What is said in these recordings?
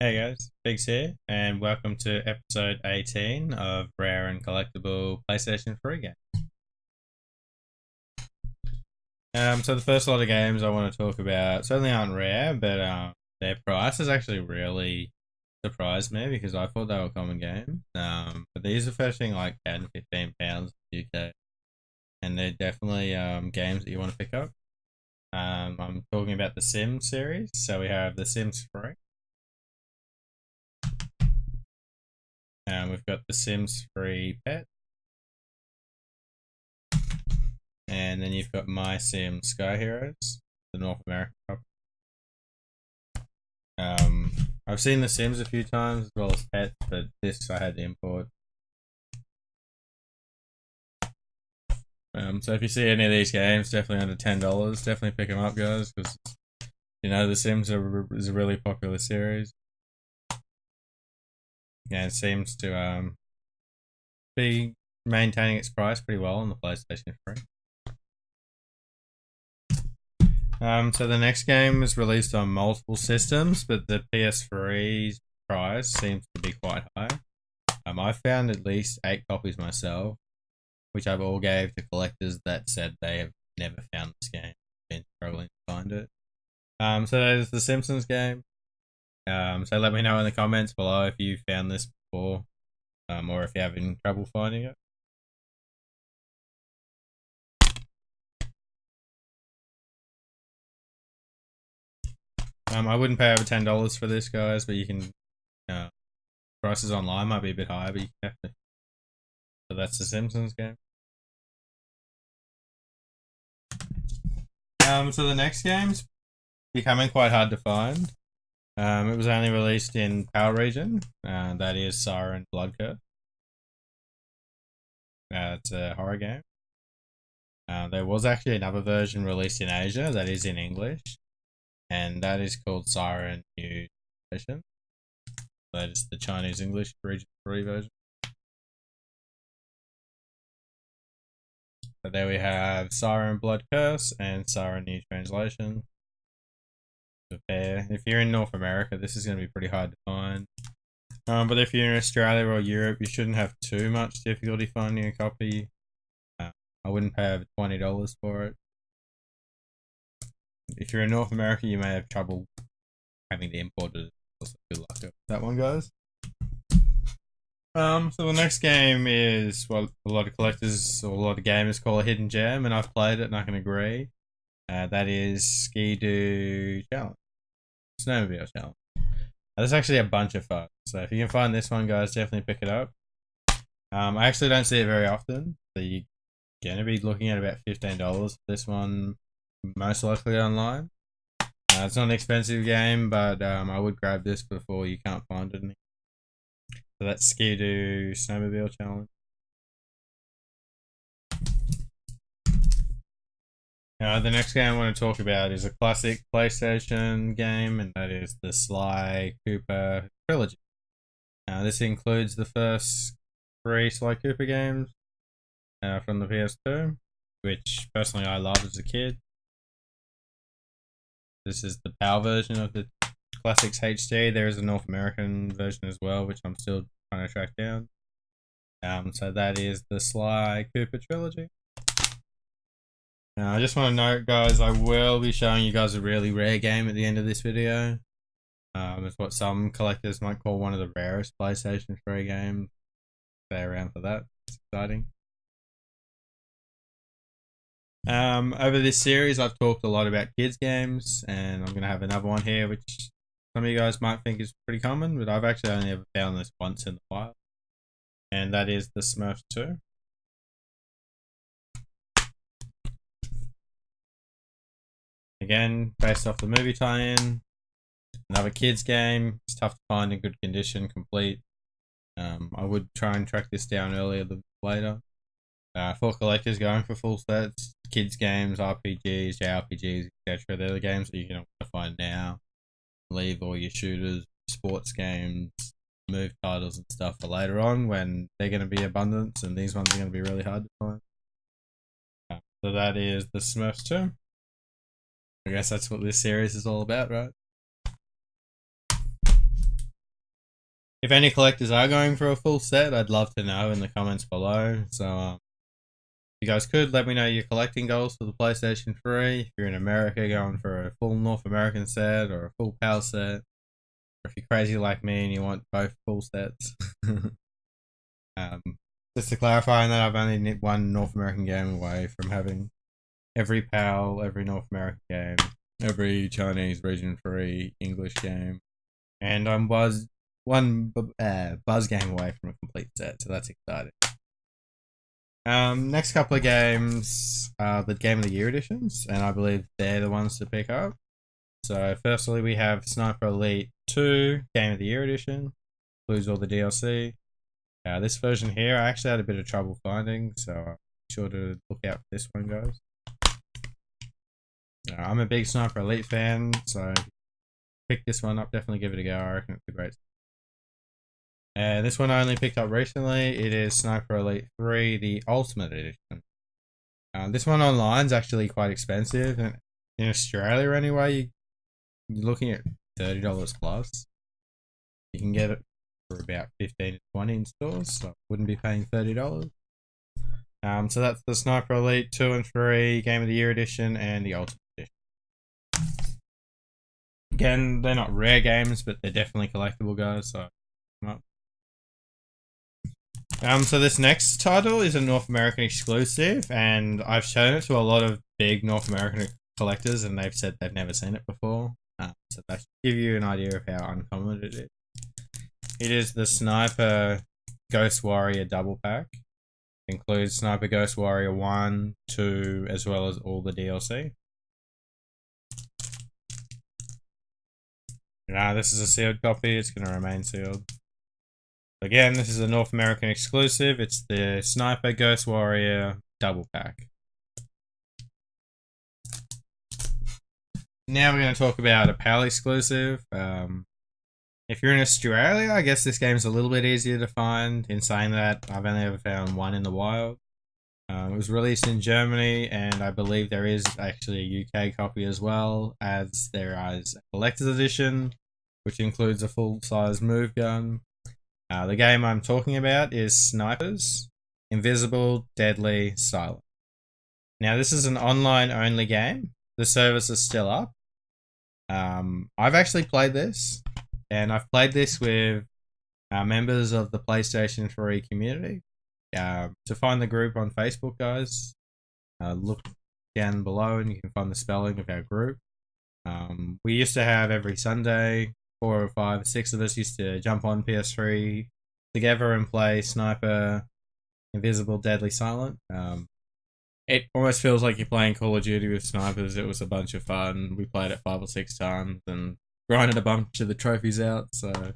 Hey guys, Biggs here, and welcome to episode 18 of Rare and Collectible PlayStation 3 games. So the first lot of games I want to talk about certainly aren't rare, but their price has actually really surprised me because I thought they were common games. But these are fetching like 10, £15 in the UK, and they're definitely games that you want to pick up. I'm talking about the Sims series, so we have the Sims 3. We've got the Sims 3 Pet. And then you've got My Sim Sky Heroes, the North American copy. I've seen the Sims a few times as well as Pet, but this I had to import. So if you see any of these games, definitely under $10, definitely pick them up, guys, because you know the Sims is a really popular series. Yeah, it seems to be maintaining its price pretty well on the PlayStation 3. So the next game is released on multiple systems, but the PS3's price seems to be quite high. I found at least 8 copies myself, which I've all gave to collectors that said they have never found this game, been struggling to find it. So there's the Simpsons game. So let me know in the comments below if you found this before, or if you're having trouble finding it. I wouldn't pay over $10 for this, guys, but you can. Prices online might be a bit higher, but you can have to. So that's the Simpsons game. So the next game's becoming quite hard to find. It was only released in PAL region. That is Siren Blood Curse. It's a horror game. There was actually another version released in Asia that is in English, and that is called Siren New Edition. That is the Chinese English Region 3 version. So there we have Siren Blood Curse and Siren New Translation. If you're in North America, this is going to be pretty hard to find. But if you're in Australia or Europe, you shouldn't have too much difficulty finding a copy. I wouldn't pay over $20 for it. If you're in North America, you may have trouble having to import it. Also, good luck with that one, guys. So the next game is what a lot of collectors or a lot of gamers call a hidden gem, and I've played it and I can agree. That is Ski-Doo Challenge. Snowmobile Challenge. There's actually a bunch of fun. So if you can find this one, guys, definitely pick it up. I actually don't see it very often. So you're going to be looking at about $15 for this one, most likely online. It's not an expensive game, but I would grab this before you can't find it. So that's Ski-Doo Snowmobile Challenge. The next game I want to talk about is a classic PlayStation game, and that is the Sly Cooper Trilogy. This includes the first 3 Sly Cooper games from the PS2, which personally I loved as a kid. This is the PAL version of the Classics HD. There is a North American version as well, which I'm still trying to track down. So that is the Sly Cooper Trilogy. Now, I just want to note, guys, I will be showing you guys a really rare game at the end of this video. It's what some collectors might call one of the rarest PlayStation 3 games. Stay around for that. It's exciting. Over this series, I've talked a lot about kids games, and I'm going to have another one here, which some of you guys might think is pretty common, but I've actually only ever found this once in the wild. And that is the Smurfs 2. Again, based off the movie tie-in. Another kids game. It's tough to find in good condition, complete. I would try and track this down earlier than later. For collectors going for full sets, kids games, RPGs, JRPGs, etc. They're the games that you can find now. Leave all your shooters, sports games, move titles and stuff for later on when they're going to be abundance, and these ones are going to be really hard to find. So that is the Smurfs 2. I guess that's what this series is all about, right? if any collectors are going for a full set, I'd love to know in the comments below. So, you guys could let me know your collecting goals for the PlayStation 3. If you're in America going for a full North American set or a full PAL set, or if you're crazy like me and you want both full sets. Just to clarify that I've only one North American game away from having every PAL, every North American game, every Chinese Region 3 English game, and I'm one Buzz game away from a complete set, so that's exciting. Next couple of games are the Game of the Year editions, and I believe they're the ones to pick up. So firstly we have Sniper Elite 2 Game of the Year edition, includes all the DLC. This version here I actually had a bit of trouble finding, so I'm sure to look out for this one, guys. I'm a big Sniper Elite fan, so pick this one up, definitely give it a go. I reckon it's a great. This one I only picked up recently. It is Sniper Elite 3, the Ultimate Edition. This one online is actually quite expensive, and in Australia anyway, you're looking at $30 plus. You can get it for about 15 to 20 in stores, so I wouldn't be paying $30. So that's the Sniper Elite 2 and 3 Game of the Year Edition and the Ultimate Edition. Again, they're not rare games, but they're definitely collectible, guys, so come up. So this next title is a North American exclusive, and I've shown it to a lot of big North American collectors, and they've said they've never seen it before. So that should give you an idea of how uncommon it is. It is the Sniper Ghost Warrior double pack. It includes Sniper Ghost Warrior 1, 2, as well as all the DLC. This is a sealed copy, it's going to remain sealed. Again, this is a North American exclusive. It's the Sniper Ghost Warrior double pack. Now we're going to talk about a PAL exclusive. If you're in Australia, I guess this game's a little bit easier to find. In saying that, I've only ever found one in the wild. It was released in Germany, and I believe there is actually a UK copy as well, as there is a collector's edition, which includes a full-size move gun. The game I'm talking about is Snipers, Invisible, Deadly, Silent. Now, this is an online-only game. The servers are still up. I've actually played this, and I've played this with members of the PlayStation 3 community. To find the group on Facebook, guys, look down below and you can find the spelling of our group. We used to have every Sunday, 4 or 5 or 6 of us used to jump on PS3 together and play Sniper, Invisible, Deadly, Silent. It almost feels like you're playing Call of Duty with snipers. It was a bunch of fun. We played it 5 or 6 times and grinded a bunch of the trophies out. So if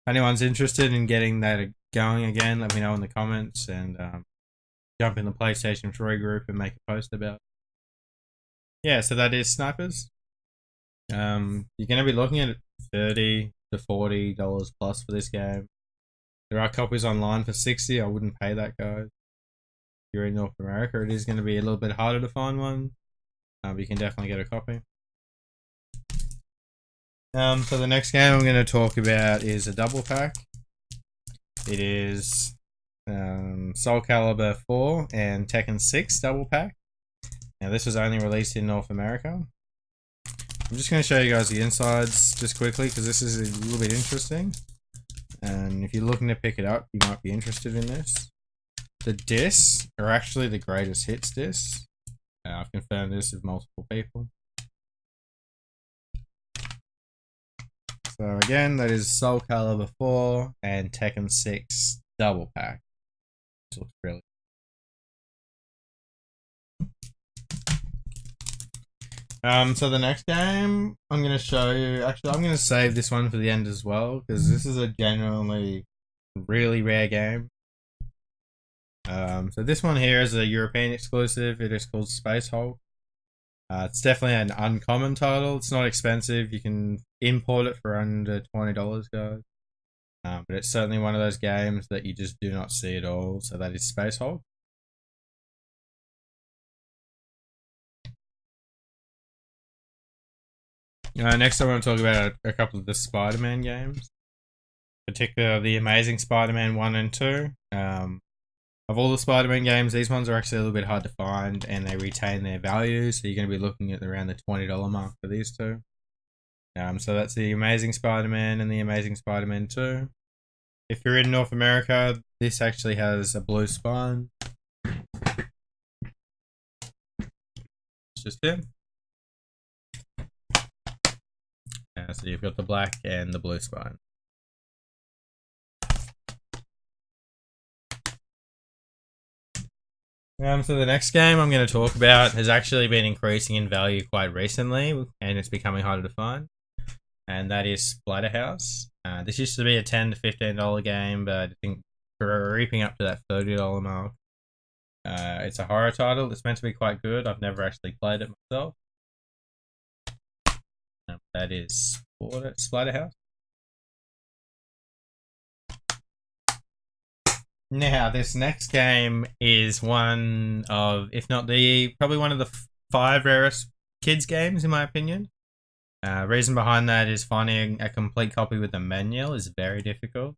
anyone's interested in getting that going again, let me know in the comments, and jump in the PlayStation 3 group and make a post about it. Yeah, so that is Snipers. You're going to be looking at $30 to $40 plus for this game. There are copies online for $60. I wouldn't pay that, guys. If you're in North America, it is going to be a little bit harder to find one, but you can definitely get a copy. So the next game I'm going to talk about is a double pack. It is Soul Calibur 4 and Tekken 6 double pack. Now this was only released in North America. I'm just going to show you guys the insides just quickly because this is a little bit interesting. And if you're looking to pick it up, you might be interested in this. The discs are actually the greatest hits discs. I've confirmed this with multiple people. So again, that is Soul Calibur 4 and Tekken 6 double pack. This looks really. So the next game I'm going to show you, actually I'm going to save this one for the end as well, because this is a genuinely really rare game. So this one here is a European exclusive. It is called Space Hulk. It's definitely an uncommon title. It's not expensive. You can import it for under $20, guys. But it's certainly one of those games that you just do not see at all. So that is Space Hulk. Next I want to talk about a couple of the Spiderman games. particularly the Amazing Spider-Man 1 and 2. Of all the Spider-Man games, these ones are actually a little bit hard to find, and they retain their value, so you're going to be looking at around the $20 mark for these two. So that's the Amazing Spider-Man and the Amazing Spider-Man 2. If you're in North America, this actually has a blue spine. It's just it. So you've got the black and the blue spine. So the next game I'm going to talk about has actually been increasing in value quite recently, and it's becoming harder to find. And that is Splatterhouse. This used to be a $10 to $15 game, but I think creeping up to that $30 mark. It's a horror title. It's meant to be quite good. I've never actually played it myself. That is Splatterhouse. Now, this next game is one of, if not probably one of the 5 rarest kids games in my opinion. Reason behind that is finding a complete copy with the manual is very difficult,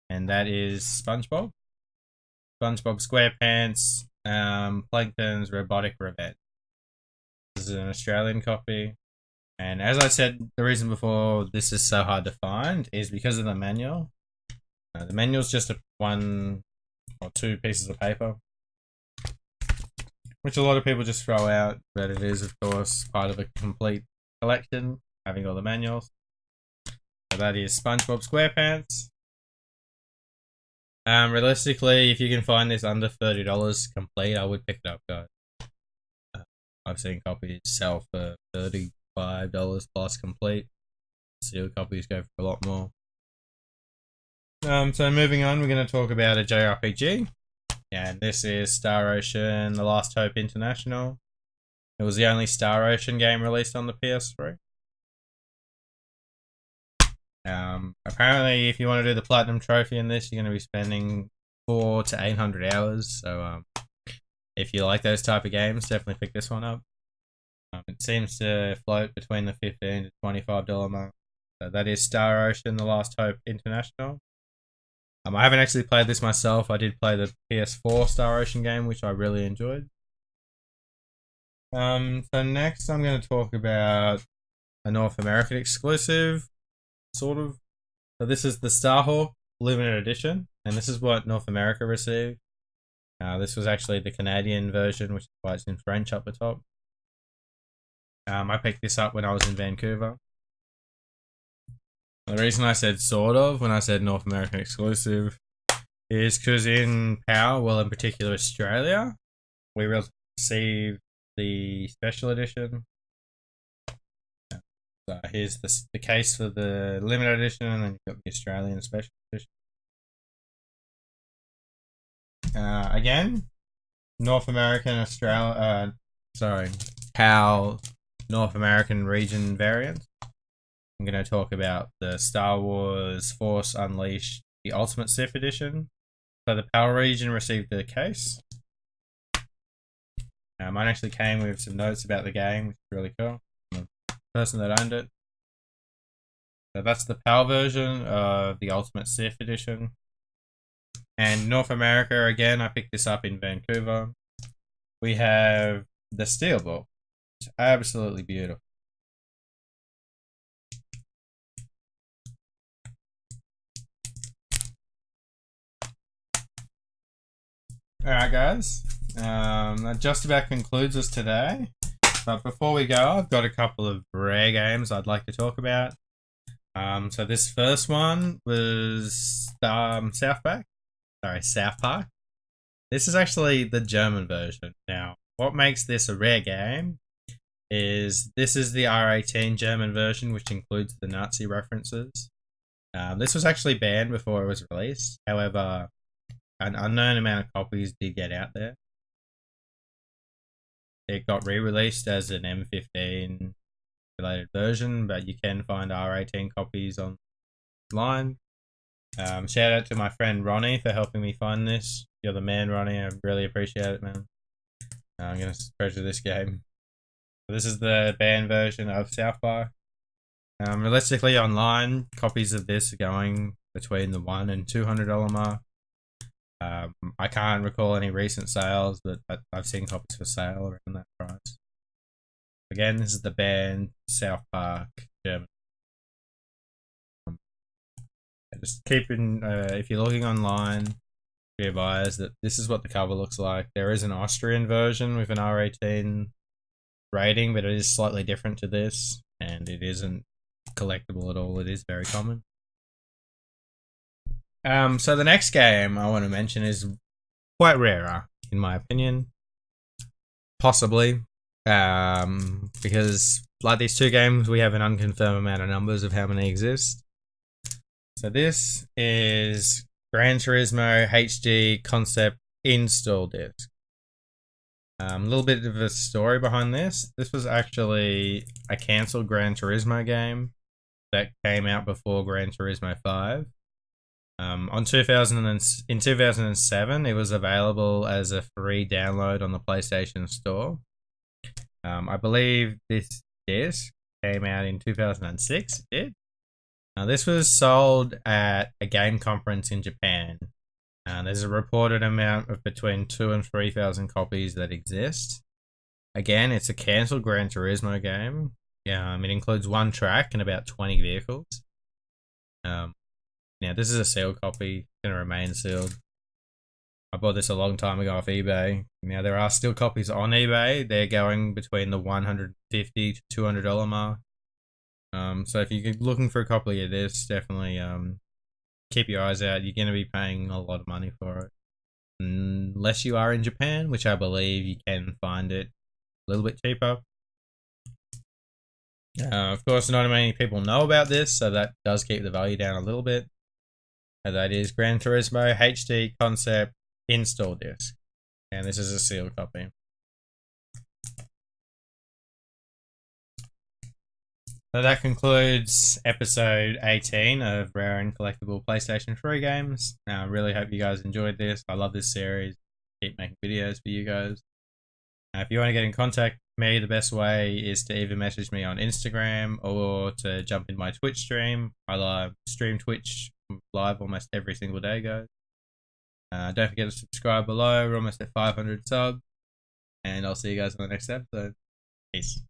and that is SpongeBob. SpongeBob SquarePants, Plankton's Robotic Revenge. This is an Australian copy, and as I said, the reason before this is so hard to find is because of the manual. The manual's just 1 or 2 pieces of paper, which a lot of people just throw out, but it is, of course, part of a complete collection, having all the manuals. So that is SpongeBob SquarePants. Realistically, if you can find this under $30 complete, I would pick it up, guys. I've seen copies sell for $35 plus complete. Sealed copies go for a lot more. So moving on, we're going to talk about a JRPG. And this is Star Ocean: The Last Hope International. It was the only Star Ocean game released on the PS3. Apparently, if you want to do the Platinum Trophy in this, you're going to be spending 400 to 800 hours. So if you like those type of games, definitely pick this one up. It seems to float between the $15 to $25 mark. So that is Star Ocean: The Last Hope International. I haven't actually played this myself. I did play the PS4 Star Ocean game, which I really enjoyed. So next I'm going to talk about a North American exclusive, sort of. So this is the Starhawk Limited Edition, and this is what North America received. This was actually the Canadian version, which is why it's in French up the top. I picked this up when I was in Vancouver. The reason I said sort of when I said North American exclusive is because in PAL, well in particular Australia, we received the special edition. So here's the case for the limited edition, and then you've got the Australian special edition. Again, North American PAL North American region variant. I'm going to talk about the Star Wars Force Unleashed, the Ultimate Sith edition. So the PAL region received the case. Mine actually came with some notes about the game, which is really cool. The person that owned it. So that's the PAL version of the Ultimate Sith edition. And North America, again, I picked this up in Vancouver. We have the Steelbook. It's absolutely beautiful. Alright guys, that just about concludes us today. But before we go, I've got a couple of rare games I'd like to talk about. So this first one was South Park. This is actually the German version. Now, what makes this a rare game is this is the R18 German version, which includes the Nazi references. This was actually banned before it was released. However, an unknown amount of copies did get out there. It got re-released as an M15 related version, but you can find R18 copies online. Shout out to my friend Ronnie for helping me find this. You're the man, Ronnie. I really appreciate it, man. I'm going to treasure this game. This is the banned version of South Park. Realistically, online, copies of this are going between the $100 and $200 mark. I can't recall any recent sales, but I've seen copies for sale around that price. Again, this is the band South Park, Germany. Just keeping, if you're looking online for your buyers, that this is what the cover looks like. There is an Austrian version with an R18 rating, but it is slightly different to this, and it isn't collectible at all. It is very common. So the next game I want to mention is quite rarer, in my opinion. Possibly. Because like these two games, we have an unconfirmed amount of numbers of how many exist. So this is Gran Turismo HD Concept Install Disc. A little bit of a story behind this. This was actually a cancelled Gran Turismo game that came out before Gran Turismo 5. In 2007, it was available as a free download on the PlayStation Store. I believe this disc came out in 2006. It did. Now, this was sold at a game conference in Japan. There's a reported amount of between 2,000 and 3,000 copies that exist. Again, it's a cancelled Gran Turismo game. It includes one track and about 20 vehicles. Now, this is a sealed copy. It's going to remain sealed. I bought this a long time ago off eBay. Now, there are still copies on eBay. They're going between the $150 to $200 mark. So if you're looking for a copy of this, definitely keep your eyes out. You're going to be paying a lot of money for it. Unless you are in Japan, which I believe you can find it a little bit cheaper. Of course, not many people know about this, so that does keep the value down a little bit. That is Gran Turismo HD Concept Install Disc. And this is a sealed copy. So that concludes episode 18 of Rare and Collectible PlayStation 3 games. I really hope you guys enjoyed this. I love this series. Keep making videos for you guys. If you want to get in contact with me, the best way is to either message me on Instagram or to jump in my Twitch stream. I stream Twitch live almost every single day, guys. Don't forget to subscribe below. We're almost at 500 subs. And I'll see you guys in the next episode. Peace.